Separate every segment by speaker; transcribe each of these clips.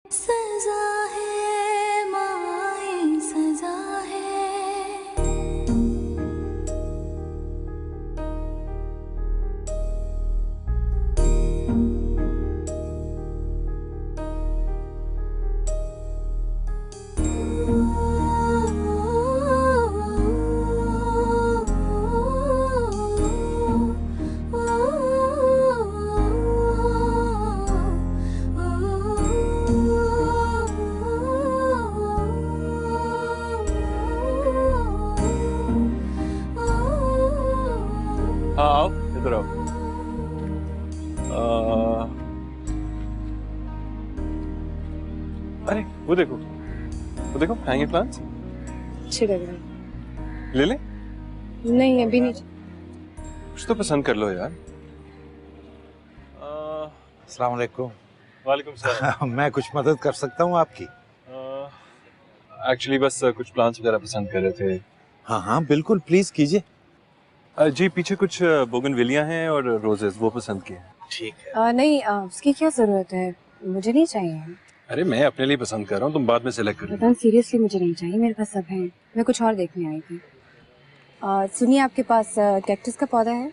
Speaker 1: सजा है माए सजा है।
Speaker 2: हाँ आओ इधर आओ। अरे वो देखो हैंगिंग प्लांट्स
Speaker 3: अच्छे लग रहे हैं।
Speaker 2: ले ले।
Speaker 3: नहीं अभी नहीं।
Speaker 2: कुछ तो पसंद कर लो यार।
Speaker 4: अस्सलाम वालेकुम।
Speaker 2: वालेकुम सलाम।
Speaker 4: मैं कुछ मदद कर सकता हूँ आपकी?
Speaker 2: एक्चुअली बस कुछ प्लांट्स वगैरह पसंद कर रहे थे।
Speaker 4: हाँ हाँ बिल्कुल, प्लीज कीजिए।
Speaker 2: जी पीछे कुछ बोगनविलिया हैं और रोजेस, वो पसंद किए हैं।
Speaker 4: ठीक है।
Speaker 3: नहीं उसकी क्या जरूरत है, मुझे नहीं चाहिए।
Speaker 2: अरे मैं अपने लिए पसंद कर रहा हूँ, तुम बाद में सिलेक्ट कर लो।
Speaker 3: सीरियसली मुझे नहीं चाहिए, मेरे पास सब है। मैं कुछ और देखने आई थी। सुनिए आपके पास कैक्टस का पौधा है?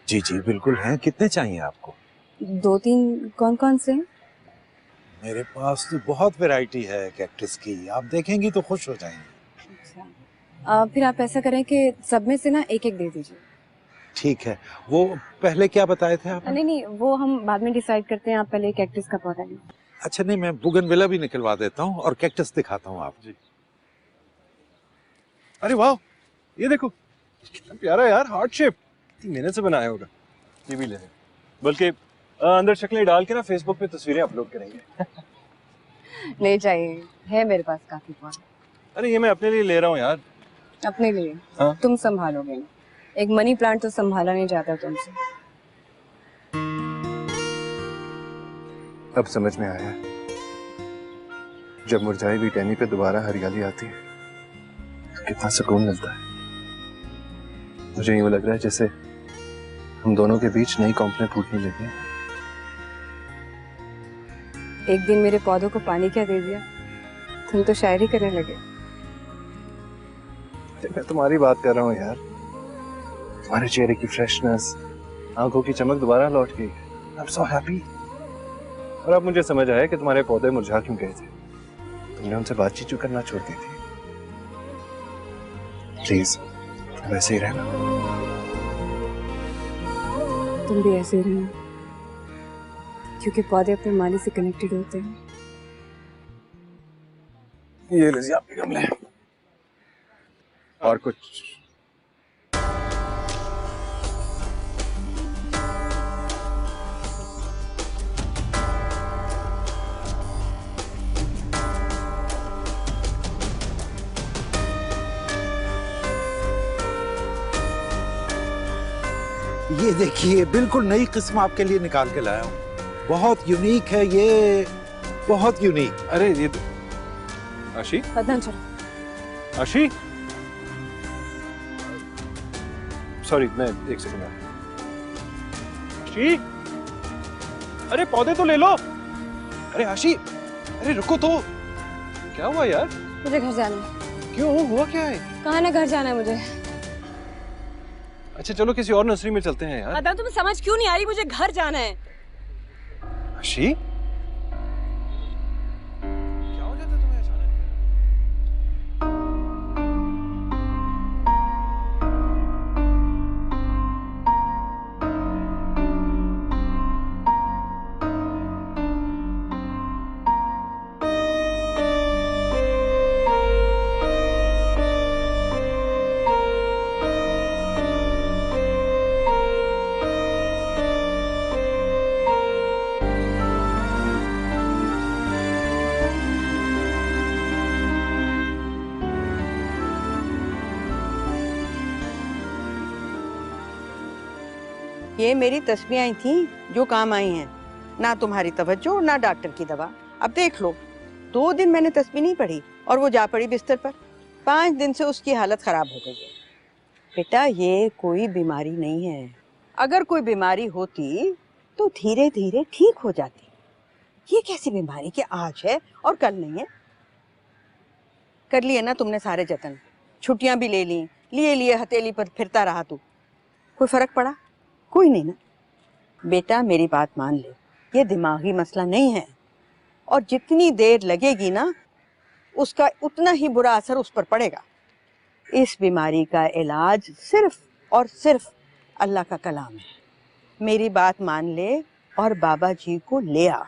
Speaker 4: जी जी बिल्कुल है। कितने चाहिए आपको?
Speaker 3: 2-3। कौन कौन से हैं?
Speaker 4: मेरे पास तो बहुत वैरायटी है कैक्टस की, आप देखेंगी तो खुश हो जाएंगी।
Speaker 3: अच्छा फिर आप ऐसा करें कि सब में से ना एक एक दे दीजिए।
Speaker 4: ठीक है। वो पहले क्या बताए थे आप?
Speaker 3: नहीं वो हम बाद में डिसाइड करते हैं। आप पहले कैक्टस का पौधा लें।
Speaker 4: अच्छा नहीं, मैं बोगनविला भी निकलवा देता हूँ और कैक्टस दिखाता हूँ आप
Speaker 2: जी। अरे वाह, ये देखो कितना प्यारा यार, हार्ट शेप, इतनी मेहनत से बनाया होगा। ये भी ले लें, बल्कि अंदर शक्लें डाल के ना फेसबुक पे तस्वीरें अपलोड करेंगे।
Speaker 3: नहीं चाहिए, है मेरे पास काफी पौधा।
Speaker 2: अरे ये मैं अपने लिए ले रहा हूँ यार।
Speaker 3: अपने लिए?
Speaker 2: हाँ?
Speaker 3: तुम संभालोगे ना, एक मनी प्लांट तो संभाला नहीं जाता तुमसे।
Speaker 2: अब समझ में आया, जब मुरझाई हुई टहनी पे दोबारा हरियाली आती है तो कितना सुकून मिलता है। मुझे यूं लग रहा है जैसे हम दोनों के बीच नई कॉम्प्लें फूटने लगी हैं।
Speaker 3: एक दिन मेरे पौधों को पानी क्या दे दिया, तुम तो शायरी करने लगे।
Speaker 2: मैं तुम्हारी बात कर रहा हूँ यार, तुम्हारे चेहरे की फ्रेशनेस, आंखों की चमक दोबारा लौट गई। I am so happy. और अब मुझे समझ आया कि तुम्हारे पौधे मुरझा क्यों गए थे। तुमने उनसे बातचीत क्यों करना छोड़ दी थी। प्लीज वैसे ही रहना।
Speaker 3: तुम भी ऐसे ही रहना, क्योंकि पौधे अपने माली से कनेक्टेड होते हैं।
Speaker 2: ये लीजिए आपके गमले और कुछ।
Speaker 4: ये देखिए, बिल्कुल नई किस्म आपके लिए निकाल के लाया हूँ। बहुत यूनिक है ये, बहुत यूनिक।
Speaker 2: अरे ये तो आशी।
Speaker 3: अदनान चलो।
Speaker 2: आशी, सॉरी मैं एक सेकंड। आशी, अरे पौधे तो ले लो। अरे आशी, अरे रुको तो। क्या हुआ यार?
Speaker 3: मुझे घर जाना है।
Speaker 2: क्यों, हुआ क्या है?
Speaker 3: कहाँ ना घर जाना है मुझे।
Speaker 2: अच्छा चलो किसी और नर्सरी में चलते हैं यार।
Speaker 3: अदनान तुम्हें समझ क्यों नहीं आ रही, मुझे घर जाना है।
Speaker 2: आशी, क्या हो जाता तुम्हें अचानक?
Speaker 5: ये मेरी तस्वीरें थी जो काम आई हैं, ना तुम्हारी तवज्जो और ना डॉक्टर की दवा। अब देख लो, 2 दिन मैंने तस्वीर नहीं पढ़ी और वो जा पड़ी बिस्तर पर। 5 दिन से उसकी हालत खराब हो गई है। बेटा ये कोई बीमारी नहीं है, अगर कोई बीमारी होती तो धीरे धीरे ठीक हो जाती। ये कैसी बीमारी कि आज है और कल नहीं है। कर लिए ना तुमने सारे जतन, छुट्टियां भी ले ली, लिए लिए हथेली पर फिरता रहा तू, कोई फर्क पड़ा? कोई नहीं ना। बेटा मेरी बात मान ले, ये दिमागी मसला नहीं है और जितनी देर लगेगी ना उसका उतना ही बुरा असर उस पर पड़ेगा। इस बीमारी का इलाज सिर्फ और सिर्फ अल्लाह का कलाम है। मेरी बात मान ले और बाबा जी को ले आ।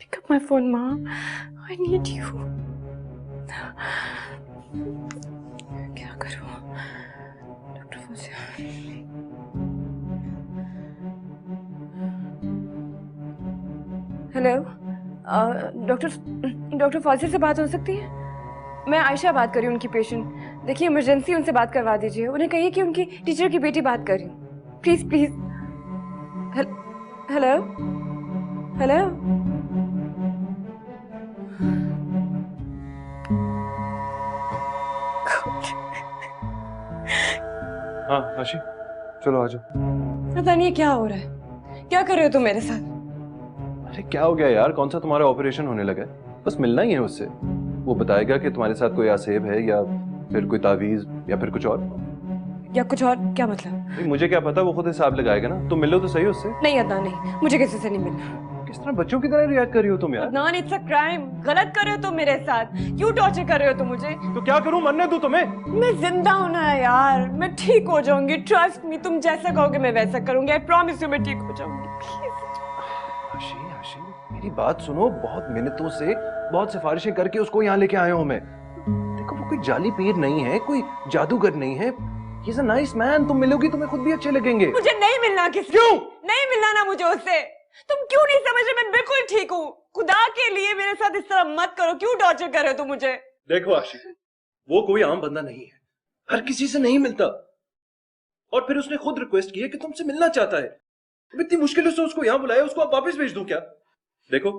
Speaker 6: Pick up my phone, Mom. I need you. क्या करूं? Doctor Fauzia. Hello, doctor Fauzia से बात हो सकती है? मैं आयशा बात कर रही हूँ, उनकी पेशेंट। देखिए इमरजेंसी, उनसे बात करवा दीजिए। उन्हें कहिए कि उनकी टीचर की बेटी बात कर रही हूँ। Please please. Hello hello.
Speaker 2: हाँ आशी, चलो आ जाओ।
Speaker 6: पता नहीं क्या हो रहा है, क्या कर रहे हो तुम मेरे साथ?
Speaker 2: अरे क्या हो गया यार, कौन सा तुम्हारा ऑपरेशन होने लगा है? बस मिलना ही है उससे। वो बताएगा कि तुम्हारे साथ कोई आसेब है या फिर कोई तावीज या फिर कुछ और।
Speaker 6: या कुछ और? क्या मतलब?
Speaker 2: नहीं, मुझे क्या पता, वो खुद हिसाब लगाएगा ना। तुम मिलो तो सही उससे।
Speaker 6: नहीं अदनान, नहीं, मुझे किसी से नहीं मिलना।
Speaker 2: किस तरह बच्चों की तरह रिएक्ट कर रही हो तुम यार?
Speaker 6: Adnan, it's a crime. गलत कर रहे हो तुम मेरे साथ। क्यों टॉर्चर कर रहे हो तुम मुझे?
Speaker 2: तो क्या करूं, मरने दूं तुम्हें?
Speaker 6: मैं जिंदा होना है यार, मैं ठीक हो जाऊंगी। ट्रस्ट मी, तुम जैसा कहोगे मैं वैसा करूंगी। आई प्रॉमिस यू, मैं ठीक हो जाऊंगी।
Speaker 2: आशी आशी मेरी बात सुनो, बहुत मिन्नतों से, बहुत सिफारिशें करके उसको यहाँ लेके आया हूँ मैं। देखो वो कोई जाली पीर नहीं है, कोई जादूगर नहीं है। He is a nice man. तुम मिलोगी तुम्हें खुद भी अच्छे लगेंगे।
Speaker 6: मुझे नहीं मिलना किसी।
Speaker 2: क्यों
Speaker 6: नहीं मिलना ना मुझे उससे। तुम क्यों नहीं समझ रहे? मैं बिल्कुल ठीक हूँ। खुदा के लिए मेरे साथ इस तरह मत करो। क्यों टॉर्चर कर रहे हो तुम मुझे?
Speaker 2: देखो आशी, वो कोई आम बंदा नहीं है, हर किसी से नहीं मिलता। और फिर उसने खुद रिक्वेस्ट की है कि तुमसे मिलना चाहता है। अब इतनी मुश्किलों से उसको यहाँ बुलाया, उसको आप वापस भेज दूं क्या? देखो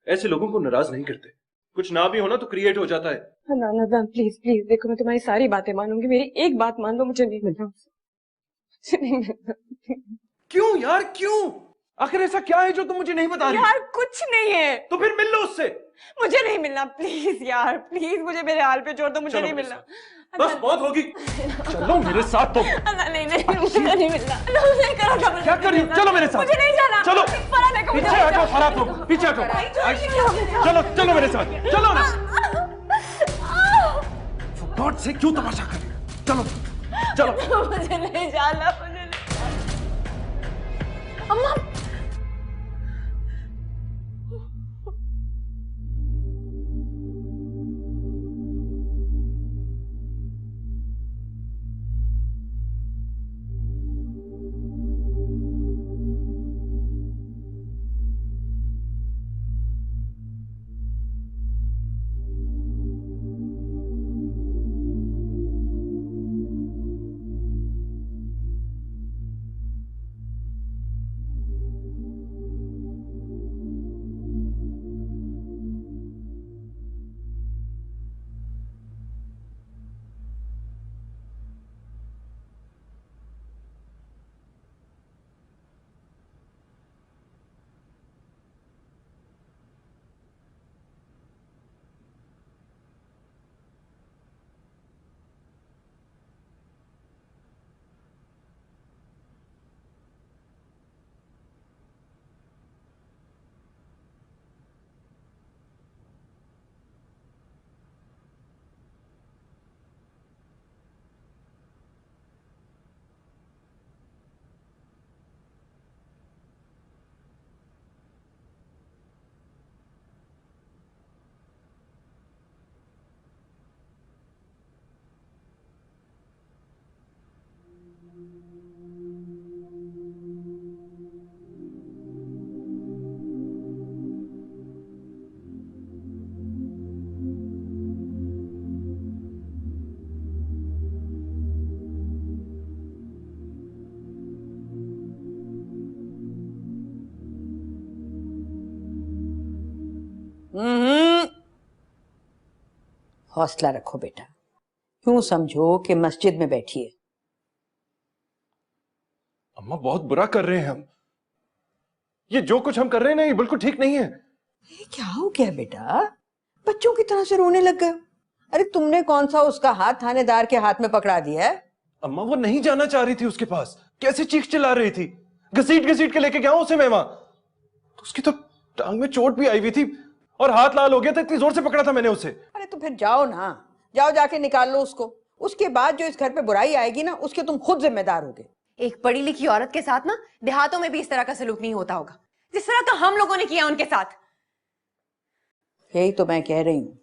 Speaker 2: ऐसे लोगों को नाराज नहीं करते, कुछ ना भी होना तो क्रिएट हो जाता है।
Speaker 6: ना प्लीज प्लीज, देखो मैं तुम्हारी सारी बातें मानूंगी, मेरी एक बात मान लो, मुझे नहीं मिलना उससे। मुझे नहीं मिलना।
Speaker 2: क्यों यार, क्यों? आखिर ऐसा क्या है जो तुम मुझे नहीं बता रही?
Speaker 6: यार कुछ नहीं है।
Speaker 2: तो फिर मिल लो उससे।
Speaker 6: मुझे नहीं मिलना, प्लीज यार, प्लीज मुझे मेरे हाल पे छोड़ दो। मुझे नहीं मिलना।
Speaker 2: बस बहुत होगी, चलो मेरे साथ। तुम
Speaker 6: नहीं नहीं, मुझे नहीं मिलना। नहीं करा था
Speaker 2: क्या कर रही हो? चलो मेरे साथ।
Speaker 6: मुझे नहीं जाना।
Speaker 2: चलो
Speaker 6: पीछे
Speaker 2: हटो, खराब लोग पीछे हटो। चलो चलो मेरे साथ, चलो ना। गॉड से क्यों तमाशा कर रही हो? चलो चलो।
Speaker 6: मुझे नहीं जाना, मुझे नहीं। अम्मा,
Speaker 5: हौसला रखो बेटा, क्यों समझो कि मस्जिद में बैठी है।
Speaker 2: अम्मा बहुत बुरा कर रहे हैं हम। ये जो कुछ हम कर रहे हैं ना, ये बिल्कुल ठीक नहीं है।
Speaker 5: ये क्या हो गया बेटा, बच्चों की तरह से रोने लग गए। अरे तुमने कौन सा उसका हाथ थानेदार के हाथ में पकड़ा दिया है?
Speaker 2: अम्मा वो नहीं जाना चाह रही थी उसके पास, कैसे चीख चिल्ला रही थी, घसीट घसीट के लेके गया उसे मैं वहां। तो उसकी तो टांग में चोट भी आई हुई थी और हाथ लाल हो गया था, इतनी जोर से पकड़ा था मैंने उसे।
Speaker 5: अरे तो फिर जाओ ना, जाओ जाके निकाल लो उसको। उसके बाद जो इस घर पे बुराई आएगी ना, उसके तुम खुद जिम्मेदार होगे।
Speaker 7: एक पढ़ी लिखी औरत के साथ ना देहातों में भी इस तरह का सलूक नहीं होता होगा जिस तरह का हम लोगों ने किया उनके साथ।
Speaker 5: यही तो मैं कह रही हूं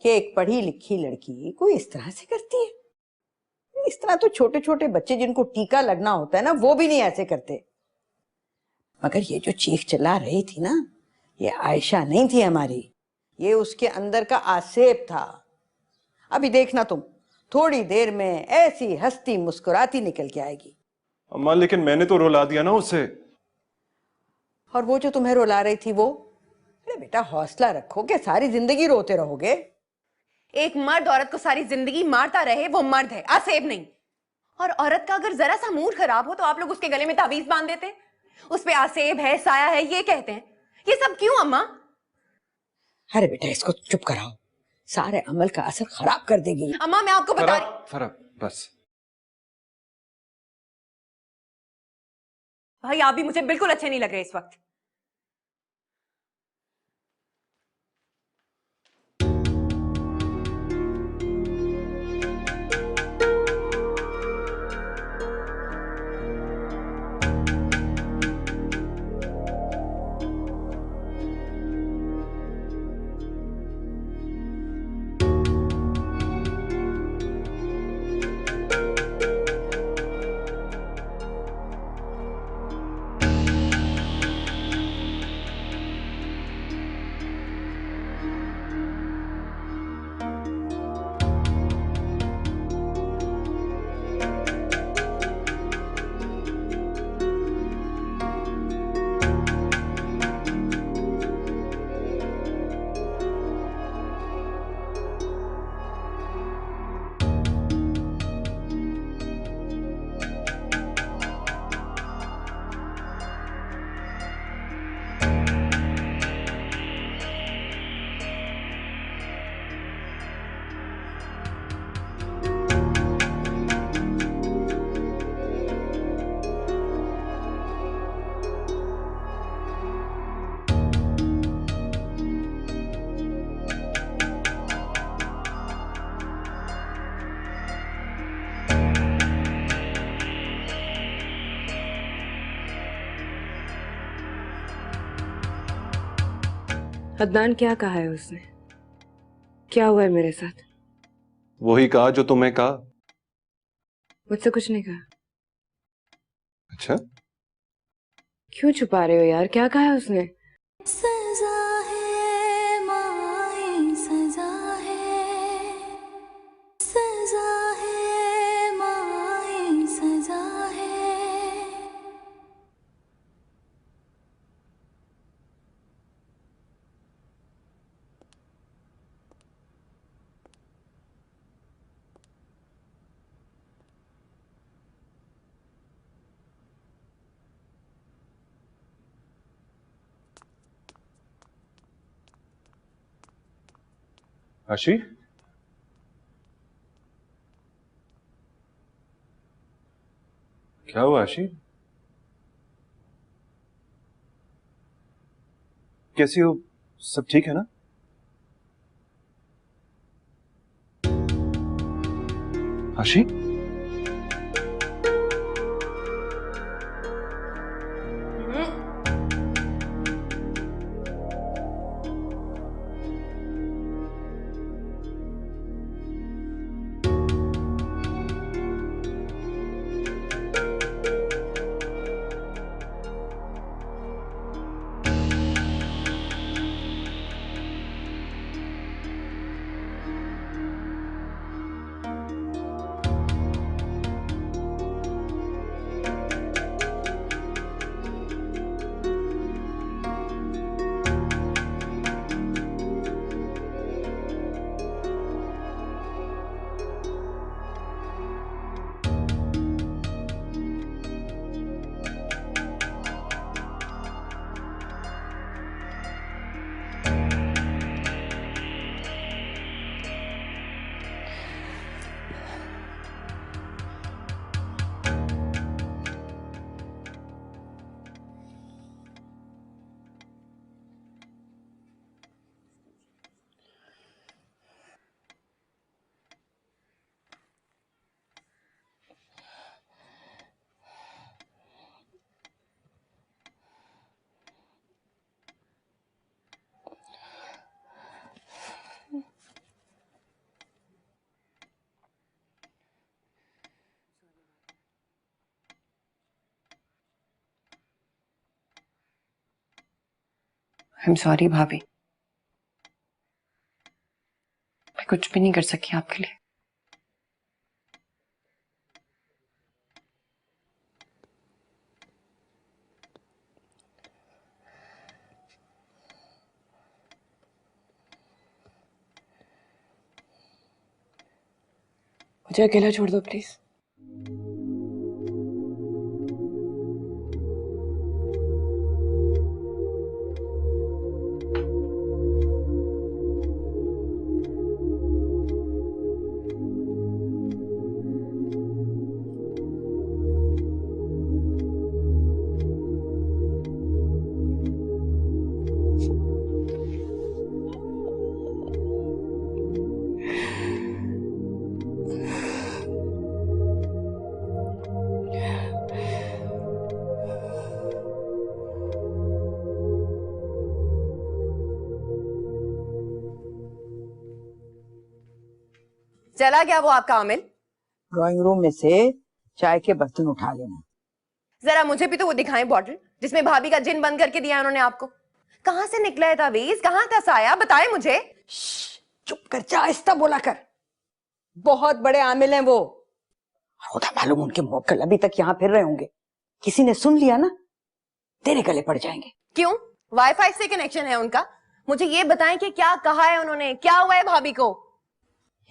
Speaker 5: कि एक पढ़ी लिखी लड़की कोई इस तरह से करती है? इस तरह तो छोटे छोटे बच्चे जिनको टीका लगना होता है ना, वो भी नहीं ऐसे करते। मगर ये जो चीख चिल्ला रही थी ना, ये आयशा नहीं थी हमारी, ये उसके अंदर का आसेब था। अभी देखना तुम, थोड़ी देर में ऐसी हंसती मुस्कुराती निकल के आएगी।
Speaker 2: अम्मा लेकिन मैंने तो रुला दिया ना उसे।
Speaker 5: और वो जो तुम्हें रुला रही थी वो? अरे बेटा हौसला रखो, क्या सारी जिंदगी रोते रहोगे?
Speaker 7: एक मर्द औरत को सारी जिंदगी मारता रहे, वो मर्द है, आसेब नहीं। और औरत का अगर जरा सा मूड खराब हो तो आप लोग उसके गले में ताबीज बांध देते, उस पे आसेब है, साया है, ये कहते हैं। ये सब क्यों अम्मा?
Speaker 5: अरे बेटा इसको चुप कराओ, सारे अमल का असर खराब कर देगी।
Speaker 7: अम्मा मैं आपको बता रही,
Speaker 2: फरक बस।
Speaker 7: भाई आप भी मुझे बिल्कुल अच्छे नहीं लग रहे इस वक्त।
Speaker 6: अदनान क्या कहा है उसने? क्या हुआ है मेरे साथ?
Speaker 2: वही कहा जो तुम्हें कहा।
Speaker 6: मुझसे कुछ नहीं कहा।
Speaker 2: अच्छा
Speaker 6: क्यों छुपा रहे हो यार? क्या कहा है उसने?
Speaker 1: सजा है माए सजा है, सजा है माए सजा है।
Speaker 2: आशी, क्या हुआ आशी? कैसी हो? सब ठीक है ना? आशी
Speaker 5: आई एम सॉरी भाभी, मैं कुछ भी नहीं कर सकी आपके लिए। मुझे अकेला छोड़ दो प्लीज।
Speaker 7: चला क्या वो आपका आमिल?
Speaker 5: ड्राइंग रूम में से चाय के बर्तन उठा लेना।
Speaker 7: जरा मुझे भी तो वो दिखाएं बॉटल जिसमें भाभी का जिन बंद करके दिया उन्होंने आपको। कहां से निकला है तावीज, कहां था साया, बताएं मुझे।
Speaker 5: चुप कर जा, आहिस्ता बोला कर। बहुत बड़े आमिल हैं वो। खुदा मालूम उनके मोक्कल अभी तक यहाँ फिर रहे होंगे। किसी ने सुन लिया ना, तेरे गले पड़ जाएंगे।
Speaker 7: क्यों? वाईफाई से कनेक्शन है उनका? मुझे ये बताएं कि क्या कहा है उन्होंने, क्या हुआ है भाभी को?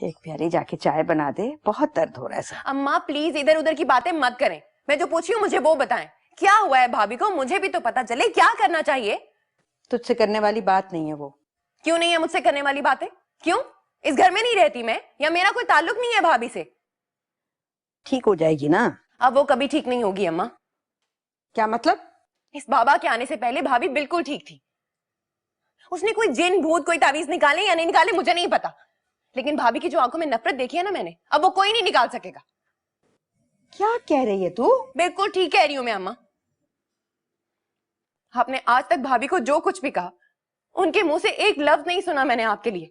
Speaker 5: एक प्यारी जाके चाय बना दे, बहुत दर्द हो रहा है सर।
Speaker 7: अम्मा प्लीज इधर उधर की बातें मत करें, मैं जो पूछी हूँ मुझे वो बताएं। क्या हुआ है भाभी को, मुझे भी तो पता चले क्या करना चाहिए।
Speaker 5: तुझसे करने वाली बात नहीं है वो।
Speaker 7: क्यों नहीं है मुझसे करने वाली बातें? क्यों? इस घर में नहीं रहती मैं, या मेरा कोई ताल्लुक नहीं है भाभी से?
Speaker 5: ठीक हो जाएगी ना।
Speaker 7: अब वो कभी ठीक नहीं होगी अम्मा।
Speaker 5: क्या मतलब?
Speaker 7: इस बाबा के आने से पहले भाभी बिल्कुल ठीक थी। उसने कोई जिन भूत कोई तावीज निकाले या नहीं निकाले मुझे नहीं पता, लेकिन भाभी की जो आंखों में नफरत देखी है ना मैंने, अब वो कोई नहीं निकाल सकेगा।
Speaker 5: क्या कह रही है तू?
Speaker 7: बिल्कुल ठीक कह रही हूं मैं अम्मा। आपने आज तक भाभी को जो कुछ भी कहा, उनके मुंह से एक लफ्ज नहीं सुना मैंने आपके लिए,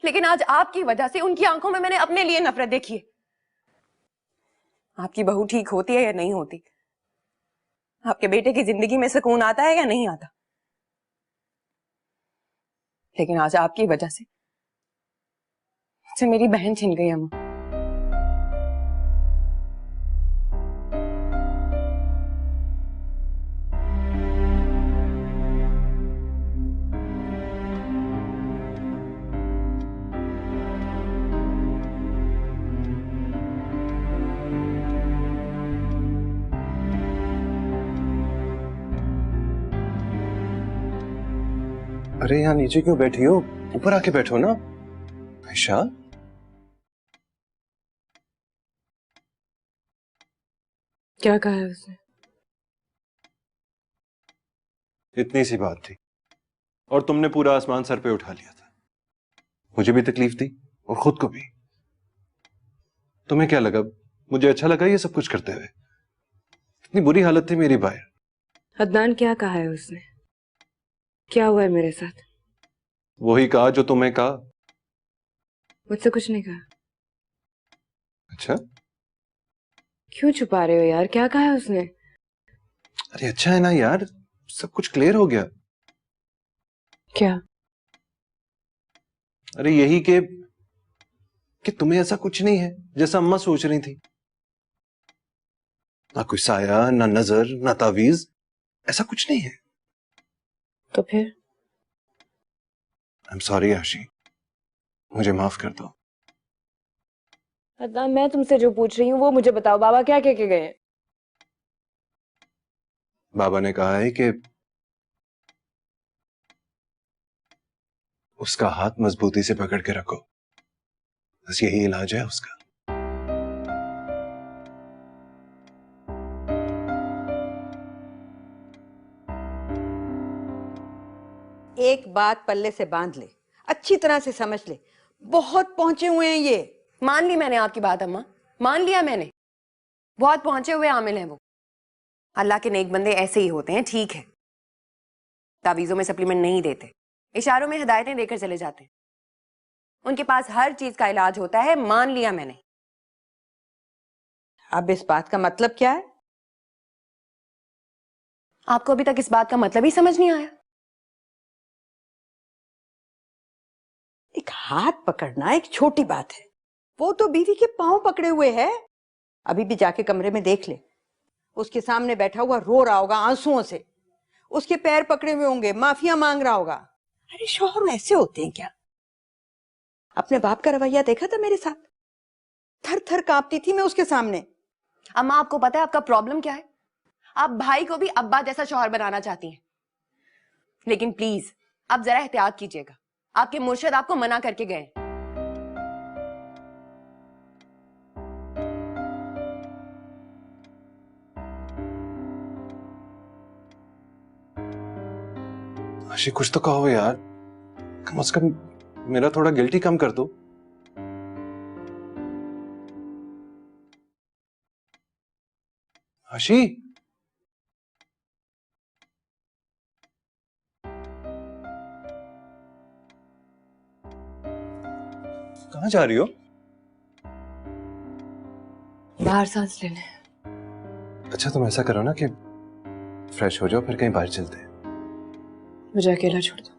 Speaker 7: लेकिन आज आपकी वजह से उनकी आंखों में मैंने अपने लिए नफरत देखी है। आपकी बहू ठीक होती है या नहीं होती, आपके बेटे की जिंदगी में सुकून आता है या नहीं आता, लेकिन आज आपकी वजह से मेरी बहन छिन गई अम्मा।
Speaker 2: अरे यहाँ नीचे क्यों बैठी हो, ऊपर आके बैठो ना। आयशा,
Speaker 6: क्या कहा है उसने?
Speaker 2: इतनी सी बात थी और तुमने पूरा आसमान सर पे उठा लिया था। मुझे भी तकलीफ दी और खुद को भी। तुम्हें क्या लगा मुझे अच्छा लगा ये सब कुछ करते हुए? इतनी बुरी हालत थी मेरी बाहर।
Speaker 6: अदनान, क्या कहा है उसने? क्या हुआ है मेरे साथ?
Speaker 2: वही कहा जो तुम्हें कहा।
Speaker 6: मुझसे कुछ नहीं कहा।
Speaker 2: अच्छा,
Speaker 6: क्यों छुपा रहे हो यार? क्या कहा है उसने?
Speaker 2: अरे अच्छा है ना यार, सब कुछ क्लियर हो गया।
Speaker 6: क्या?
Speaker 2: अरे यही कि तुम्हें ऐसा कुछ नहीं है जैसा अम्मा सोच रही थी। ना कोई साया, ना नजर, ना तावीज, ऐसा कुछ नहीं है।
Speaker 6: तो फिर?
Speaker 2: आई एम सॉरी आशी, मुझे माफ कर दो।
Speaker 6: अदनान, मैं तुमसे जो पूछ रही हूँ वो मुझे बताओ। बाबा क्या कह के गए हैं?
Speaker 2: बाबा ने कहा है कि उसका हाथ मजबूती से पकड़ के रखो, बस यही इलाज है उसका।
Speaker 5: एक बात पल्ले से बांध ले, अच्छी तरह से समझ ले, बहुत पहुंचे हुए हैं ये।
Speaker 7: मान ली मैंने आपकी बात अम्मा, मान लिया मैंने। बहुत पहुंचे हुए आमिल हैं वो। अल्लाह के नेक बंदे ऐसे ही होते हैं, ठीक है। तावीजों में सप्लीमेंट नहीं देते, इशारों में हिदायतें देकर चले जाते हैं। उनके पास हर चीज का इलाज होता है, मान लिया मैंने।
Speaker 5: अब इस बात का मतलब क्या है?
Speaker 7: आपको अभी तक इस बात का मतलब ही समझ नहीं आया?
Speaker 5: हाथ पकड़ना एक छोटी बात है, वो तो बीवी के पांव पकड़े हुए है। अभी भी जाके कमरे में देख ले, उसके सामने बैठा हुआ रो रहा होगा आंसुओं से, उसके पैर पकड़े हुए होंगे, माफिया मांग रहा होगा। अरे शौहर ऐसे होते हैं क्या? अपने बाप का रवैया देखा था मेरे साथ, थर थर कांपती थी मैं उसके सामने।
Speaker 7: अम्मा, आपको पता है आपका प्रॉब्लम क्या है? आप भाई को भी अब्बा जैसा शौहर बनाना चाहती हैं, लेकिन प्लीज आप जरा एहतियात कीजिएगा। आपके मुर्शिद आपको मना करके गए।
Speaker 2: आशी कुछ तो कहो यार, कम से कम मेरा थोड़ा गिल्टी कम कर दो। आशी, कहाँ जा रही हो?
Speaker 6: बाहर सांस लेने।
Speaker 2: अच्छा तुम ऐसा करो ना कि फ्रेश हो जाओ, फिर कहीं बाहर चलते हैं।
Speaker 6: मुझे अकेला छोड़ दो।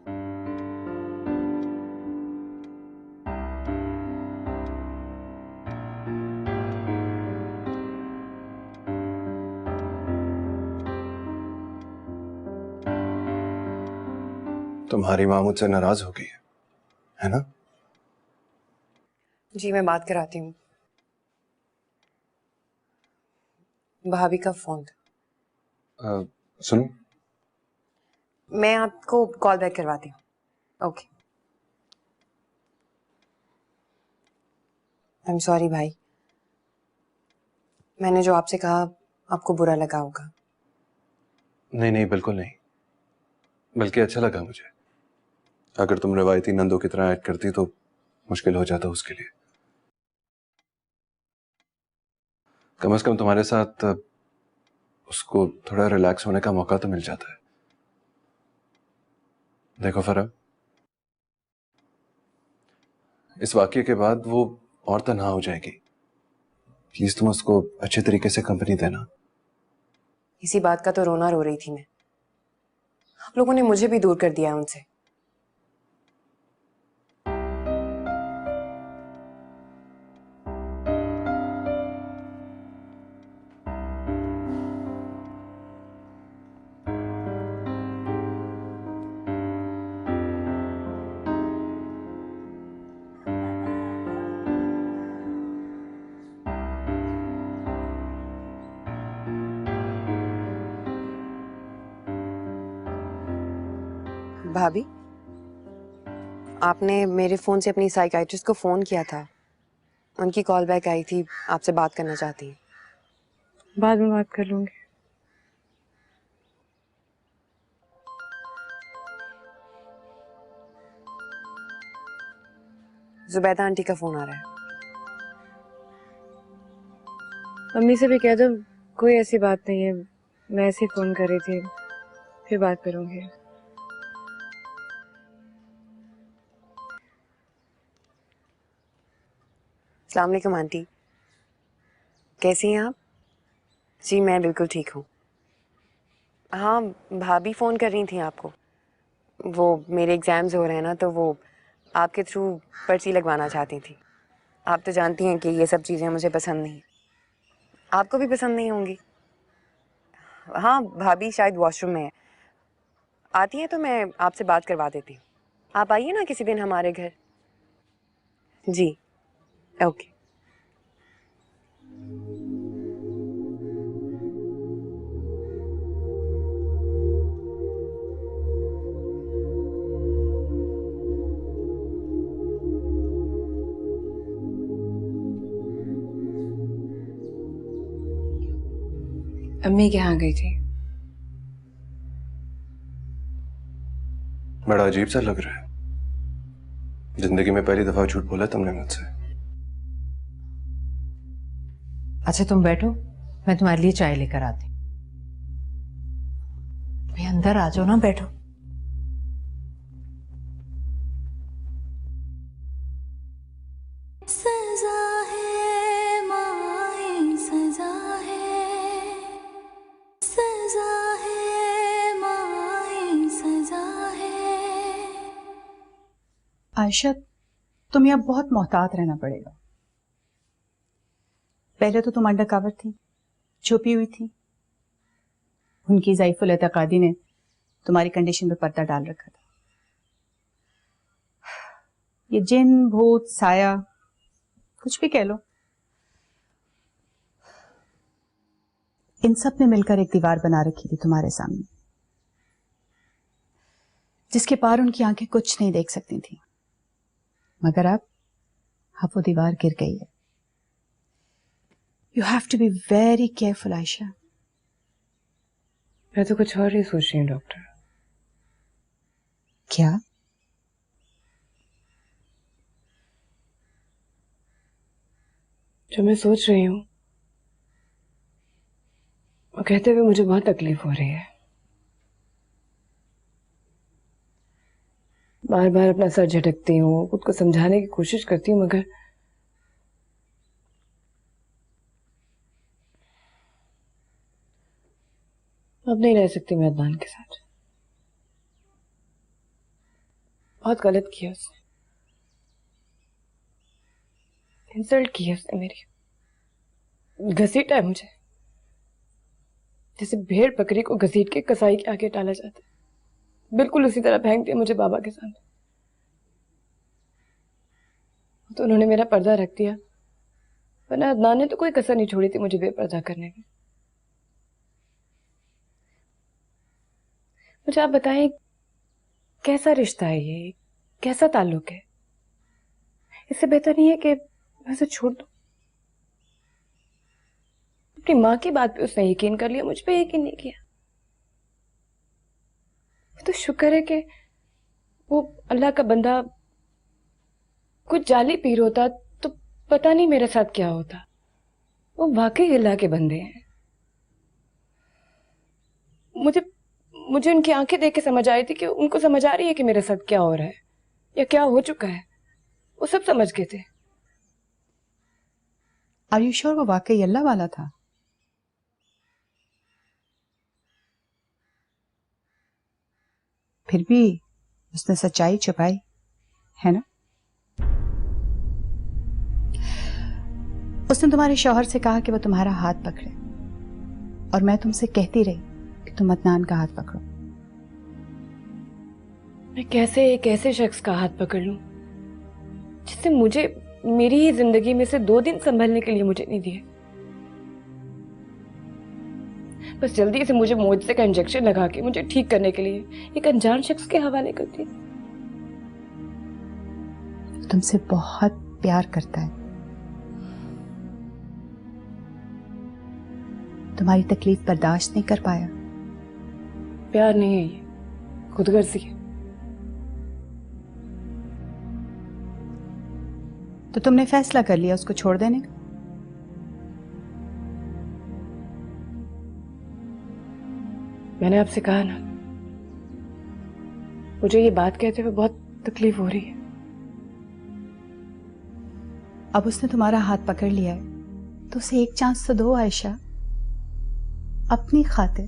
Speaker 2: तुम्हारी माँ मुझसे नाराज हो गई है ना?
Speaker 6: जी मैं बात कराती हूँ। भाभी का फोन था।
Speaker 2: सुनो,
Speaker 6: मैं आपको कॉल बैक करवाती हूँ। ओके। आई एम सॉरी भाई, मैंने जो आपसे कहा आपको बुरा लगा होगा।
Speaker 2: नहीं नहीं बिल्कुल नहीं, बल्कि अच्छा लगा मुझे। अगर तुम रवायती नंदों की तरह एक्ट करती तो मुश्किल हो जाता उसके लिए। कम से कम तुम्हारे साथ उसको थोड़ा रिलैक्स होने का मौका तो मिल जाता है। देखो फरह, इस वाकये के बाद वो और तन्हा हो जाएगी। प्लीज तुम उसको अच्छे तरीके से कंपनी देना।
Speaker 6: इसी बात का तो रोना रो रही थी मैं। आप लोगों ने मुझे भी दूर कर दिया है उनसे। भाभी, आपने मेरे फोन से अपनी साइकियाट्रिस्ट को फोन किया था, उनकी कॉल बैक आई थी, आपसे बात करना चाहती हैं। बाद में बात कर लूंगी। जुबैदा आंटी का फोन आ रहा है। अम्मी से भी कह दो कोई ऐसी बात नहीं है, मैं ऐसे ही फोन कर रही थी, फिर बात करूंगी। अस्सलाम वालेकुम आंटी, कैसी हैं आप? जी मैं बिल्कुल ठीक हूँ। हाँ भाभी फ़ोन कर रही थी आपको, वो मेरे एग्ज़ाम्स हो रहे हैं ना, तो वो आपके थ्रू पर्ची लगवाना चाहती थी। आप तो जानती हैं कि ये सब चीज़ें मुझे पसंद नहीं, आपको भी पसंद नहीं होंगी। हाँ भाभी शायद वॉशरूम में है, आती हैं तो मैं आपसे बात करवा देती हूँ। आप आइए ना किसी दिन हमारे घर। जी ओके। अम्मी के यहाँ गई थी।
Speaker 2: बड़ा अजीब सा लग रहा है, जिंदगी में पहली दफा झूठ बोला तुमने मुझसे।
Speaker 8: अच्छा तुम बैठो, मैं तुम्हारे लिए चाय लेकर आती। भाई अंदर आ जाओ ना, बैठो।
Speaker 1: सजा है माए सजा है, सजा है माए सजा है।
Speaker 8: आयशा
Speaker 9: तुम्हें अब बहुत मोहतात रहना पड़ेगा। पहले तो तुम अंडर कवर थी, छुपी हुई थी। उनकी ज़ईफ़ुल एतक़ादी ने तुम्हारी कंडीशन पे पर्दा डाल रखा था। ये जिन, भूत, साया, कुछ भी कह लो, इन सब ने मिलकर एक दीवार बना रखी थी तुम्हारे सामने, जिसके पार उनकी आंखें कुछ नहीं देख सकती थी। मगर अब वो दीवार गिर गई है। You have to be very careful Ayesha.
Speaker 6: मैं तो कुछ और ही सोच रही हूँ डॉक्टर।
Speaker 9: क्या?
Speaker 6: जो मैं सोच रही हूँ वो कहते हुए मुझे बहुत तकलीफ हो रही है। बार बार अपना सर झटकती हूँ, खुद को समझाने की कोशिश करती हूँ, मगर अब नहीं रह सकती मैं अदनान के साथ। बहुत गलत किया उसने, इंसल्ट की है उसने मेरी, घसीटा है मुझे, जैसे भेड़ बकरी को घसीट के कसाई के आगे डाला जाता है। बिल्कुल उसी तरह फेंक दिया मुझे बाबा के सामने। तो उन्होंने मेरा पर्दा रख दिया, वरना अदनान ने तो कोई कसर नहीं छोड़ी थी मुझे बेपर्दा करने में। मुझे आप बताएं, कैसा रिश्ता है ये, कैसा ताल्लुक है? इससे बेहतर नहीं है कि मैं उसे छोड़ दूं? अपनी माँ की बात पे उसने यकीन कर लिया, मुझ पे यकीन नहीं किया। तो शुक्र है कि वो अल्लाह का बंदा कुछ जाली पीर होता तो पता नहीं मेरे साथ क्या होता। वो वाकई अल्लाह के बंदे हैं। मुझे उनकी आंखें देख के समझ आई थी कि उनको समझ आ रही है कि मेरे साथ क्या हो रहा है या क्या हो चुका है। वो सब समझ गए थे।
Speaker 9: आर यू श्योर वो वाकई अल्लाह वाला था? फिर भी उसने सच्चाई छुपाई है ना? उसने तुम्हारे शौहर से कहा कि वो तुम्हारा हाथ पकड़े, और मैं तुमसे कहती रही कि तुम अदनान का हाथ पकड़ो।
Speaker 6: मैं कैसे एक ऐसे शख्स का हाथ पकड़ लूं जिससे मुझे मेरी ही जिंदगी में से 2 दिन संभलने के लिए मुझे नहीं दिए। बस जल्दी से मुझे मुआवजे का इंजेक्शन लगा के मुझे ठीक करने के लिए एक अनजान शख्स के हवाले कर दिया।
Speaker 9: तुमसे बहुत प्यार करता है, तुम्हारी तकलीफ बर्दाश्त नहीं कर पाया।
Speaker 6: प्यार नहीं है ये, खुदगर्जी है।
Speaker 9: तो तुमने फैसला कर लिया उसको छोड़ देने का?
Speaker 6: मैंने आपसे कहा ना, मुझे ये बात कहते हुए बहुत तकलीफ हो रही है।
Speaker 9: अब उसने तुम्हारा हाथ पकड़ लिया है तो उसे एक चांस तो दो आयशा, अपनी खातिर।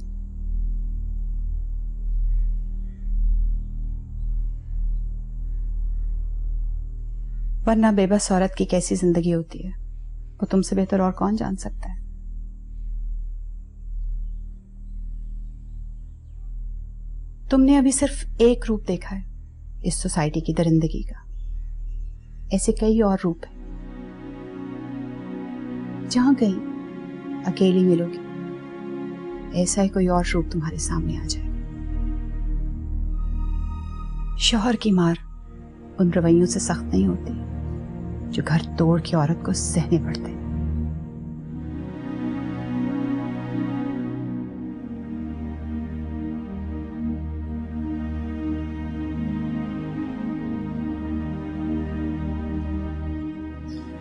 Speaker 9: वरना बेबस औरत की कैसी जिंदगी होती है वो तुमसे बेहतर और कौन जान सकता है। तुमने अभी सिर्फ एक रूप देखा है इस सोसाइटी की दरिंदगी का, ऐसे कई और रूप हैं। जहां कहीं अकेली मिलोगी, ऐसा ही कोई और रूप तुम्हारे सामने आ जाएगा। शौहर की मार उन रवैयों से सख्त नहीं होती जो घर तोड़ के औरत को सहने पड़ते हैं।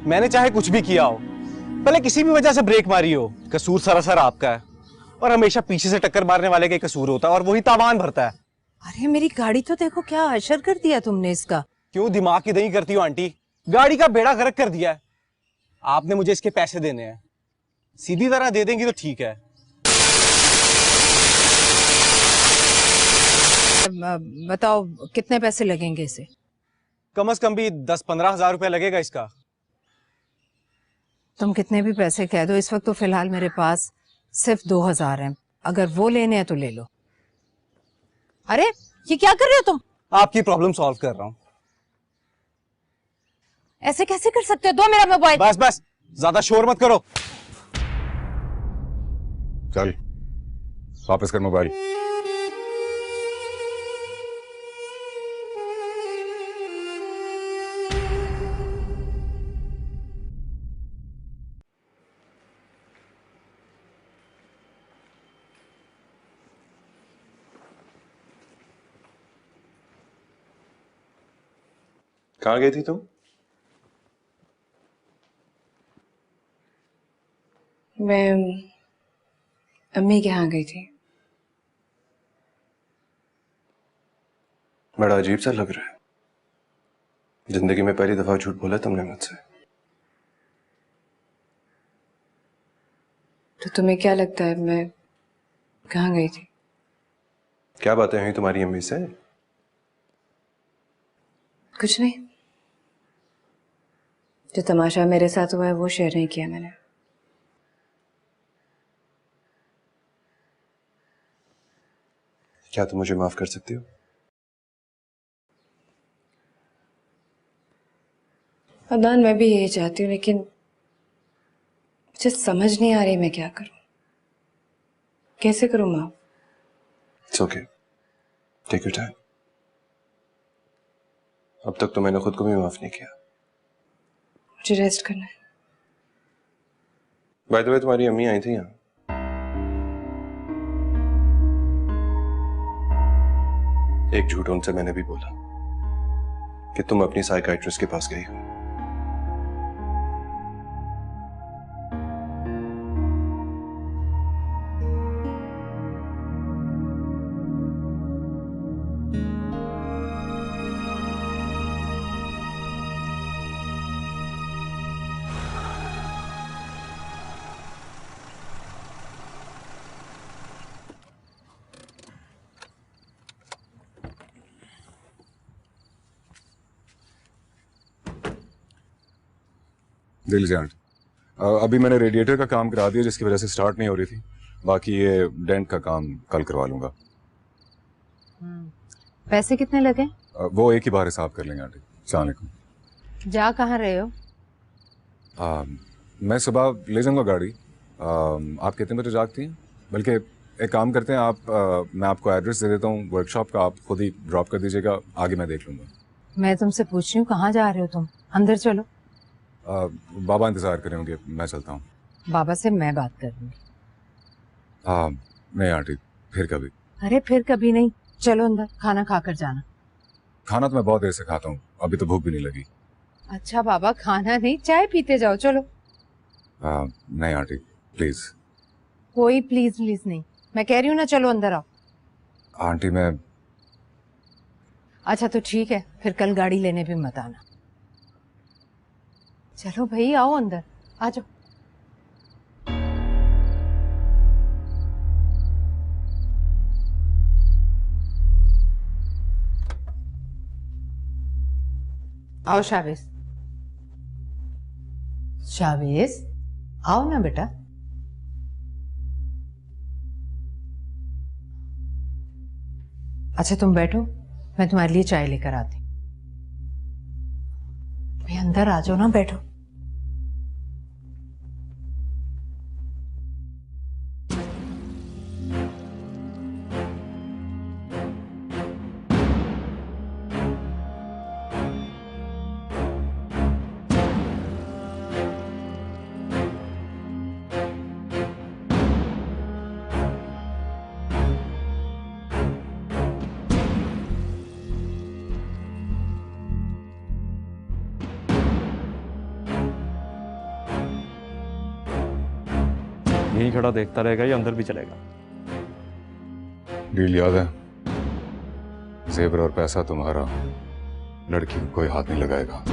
Speaker 2: मैंने चाहे कुछ भी किया हो, भले किसी भी वजह से ब्रेक मारी हो, कसूर सरासर आपका है। और हमेशा पीछे से टक्कर मारने वाले का कसूर होता है और वही तावान भरता है।
Speaker 8: अरे मेरी गाड़ी तो देखो, क्या अशर कर दिया तुमने इसका।
Speaker 2: क्यों दिमाग की दही करती हो आंटी? गाड़ी का बेड़ा गर्क कर दिया है। आपने मुझे इसके पैसे देने हैं, सीधी तरह दे देंगी तो ठीक है।
Speaker 8: बताओ कितने पैसे लगेंगे इसे?
Speaker 10: कम से कम भी 10-15 हजार रुपया लगेगा इसका।
Speaker 8: तुम कितने भी पैसे कह दो, इस वक्त तो फिलहाल मेरे पास सिर्फ 2000 हैं। अगर वो लेने हैं तो ले लो। अरे ये क्या कर रहे हो तुम?
Speaker 10: आपकी प्रॉब्लम सॉल्व कर रहा हूँ।
Speaker 8: ऐसे कैसे कर सकते हो? दो मेरा मोबाइल।
Speaker 10: बस बस, ज्यादा शोर मत करो।
Speaker 11: चल वापस कर मोबाइल।
Speaker 2: कहाँ गई थी तुम?
Speaker 3: मैं अम्मी के यहाँ गई थी।
Speaker 2: बड़ा अजीब सा लग रहा है। जिंदगी में पहली दफा झूठ बोला तुमने मुझसे।
Speaker 3: तो तुम्हें क्या लगता है मैं कहाँ गई थी?
Speaker 2: क्या बातें हुई तुम्हारी अम्मी से?
Speaker 3: कुछ नहीं, जो तमाशा मेरे साथ हुआ है वो शेयर नहीं किया मैंने।
Speaker 2: क्या तुम मुझे माफ कर सकती हो?
Speaker 3: अदनान, मैं भी यही चाहती हूँ, लेकिन मुझे समझ नहीं आ रही मैं क्या करूं। कैसे करूं माफ?
Speaker 2: It's okay. Take your time. अब तक तो मैंने खुद को भी माफ नहीं किया।
Speaker 3: मुझे रेस्ट करना है।
Speaker 2: बाय द वे, तुम्हारी अम्मी आई थी यहाँ। एक झूठ उनसे मैंने भी बोला कि तुम अपनी साइकाइट्रिस्ट के पास गई हो।
Speaker 11: दे लीजिए आंटी। अभी मैंने रेडिएटर का काम करा दिया जिसकी वजह से स्टार्ट नहीं हो रही थी। बाकी ये डेंट का काम कल करवा लूंगा।
Speaker 8: पैसे कितने लगे?
Speaker 11: वो एक ही बार हिसाब कर लेंगे आंटी। अस्सलाम वालेकुम।
Speaker 8: जा कहाँ रहे हो?
Speaker 11: मैं सुबह ले जाऊंगा गाड़ी। आप कितने बजे जागती हैं? बल्कि एक काम करते हैं, मैं आपको एड्रेस दे देता हूँ वर्कशॉप का, आप खुद ही ड्रॉप कर दीजिएगा, आगे मैं देख लूंगा।
Speaker 8: मैं तुमसे पूछ रही हूँ कहाँ जा रहे हो तुम? अंदर चलो।
Speaker 11: बाबा इंतजार कर रहे होंगे, मैं चलता हूँ।
Speaker 8: बाबा से मैं बात कर लूंगी।
Speaker 11: नहीं आंटी, फिर कभी।
Speaker 8: अरे फिर कभी नहीं, चलो अंदर, खाना खाकर जाना।
Speaker 11: खाना तो मैं बहुत देर से खाता हूँ, अभी तो भूख भी नहीं लगी।
Speaker 8: अच्छा बाबा, खाना नहीं, चाय पीते जाओ, चलो।
Speaker 11: नहीं आंटी प्लीज।
Speaker 8: कोई प्लीज प्लीज नहीं, मैं कह रही हूँ ना, चलो अंदर आओ।
Speaker 11: आंटी मैं।
Speaker 8: अच्छा तो ठीक है, फिर कल गाड़ी लेने भी मत आना। चलो भाई, आओ अंदर, आ जाओ। आओ शावेज। शावेज आओ ना बेटा। अच्छा तुम बैठो, मैं तुम्हारे लिए चाय लेकर आती। भाई अंदर आ जाओ ना, बैठो।
Speaker 12: यहीं खड़ा देखता रहेगा या अंदर भी चलेगा?
Speaker 11: डील याद है? जेवर और पैसा तुम्हारा, लड़की को कोई हाथ नहीं लगाएगा।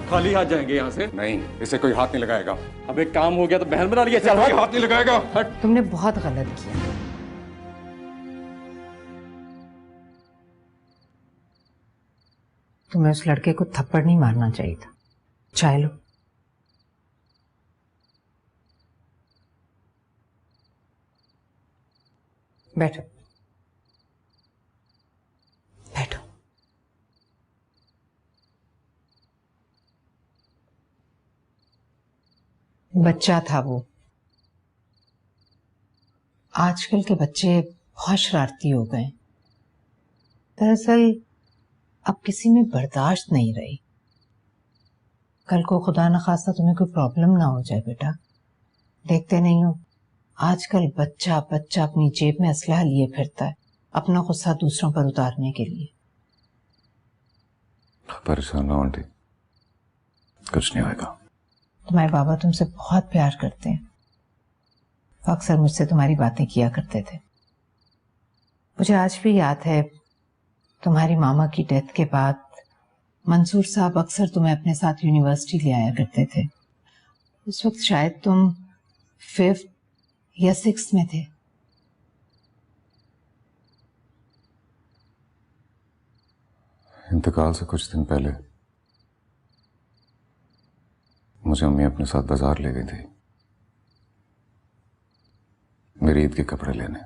Speaker 12: खाली हाथ जाएंगे यहाँ से?
Speaker 11: नहीं, इसे कोई हाथ नहीं लगाएगा।
Speaker 12: अब एक काम हो गया तो बहन बना लिया। चल
Speaker 11: कोई हाथ नहीं लगाएगा।
Speaker 12: हट।
Speaker 8: तुमने बहुत गलत किया। तुम्हें उस लड़के को थप्पड़ नहीं मारना चाहिए था। चाय लो। बैठो बैठो। बच्चा था वो। आजकल के बच्चे बहुत शरारती हो गए। दरअसल अब किसी में बर्दाश्त नहीं रही। कल को खुदा न खास्ता तुम्हें कोई प्रॉब्लम ना हो जाए बेटा। देखते नहीं हो आजकल बच्चा बच्चा अपनी जेब में असलहा लिए फिरता है अपना गुस्सा दूसरों पर उतारने के लिए।
Speaker 11: परेशान ना आंटी, कुछ नहीं होगा।
Speaker 8: तुम्हारे बाबा तुमसे बहुत प्यार करते हैं। वो अक्सर मुझसे तुम्हारी बातें किया करते थे। मुझे आज भी याद है तुम्हारी मामा की डेथ के बाद मंसूर साहब अक्सर तुम्हें अपने साथ यूनिवर्सिटी ले आया करते थे। उस वक्त शायद तुम 5th या 6th में थे।
Speaker 11: इंतकाल से कुछ दिन पहले मुझे अम्मी अपने साथ बाजार ले गई थी मेरी ईद के कपड़े लेने।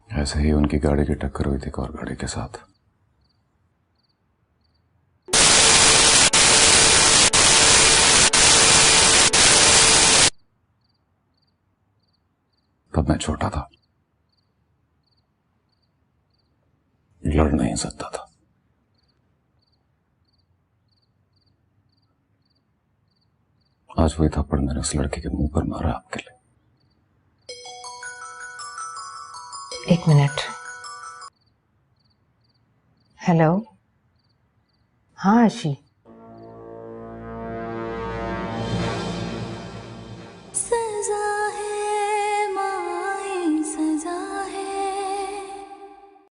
Speaker 11: ऐसे ही उनकी गाड़ी की टक्कर हुई थी एक और गाड़ी के साथ। तब मैं छोटा था, लड़ नहीं सकता था। आज वही थप्पड़ मैंने उस लड़के के मुंह पर मारा आपके लिए।
Speaker 8: 1 मिनट। हेलो। हाँ आशी,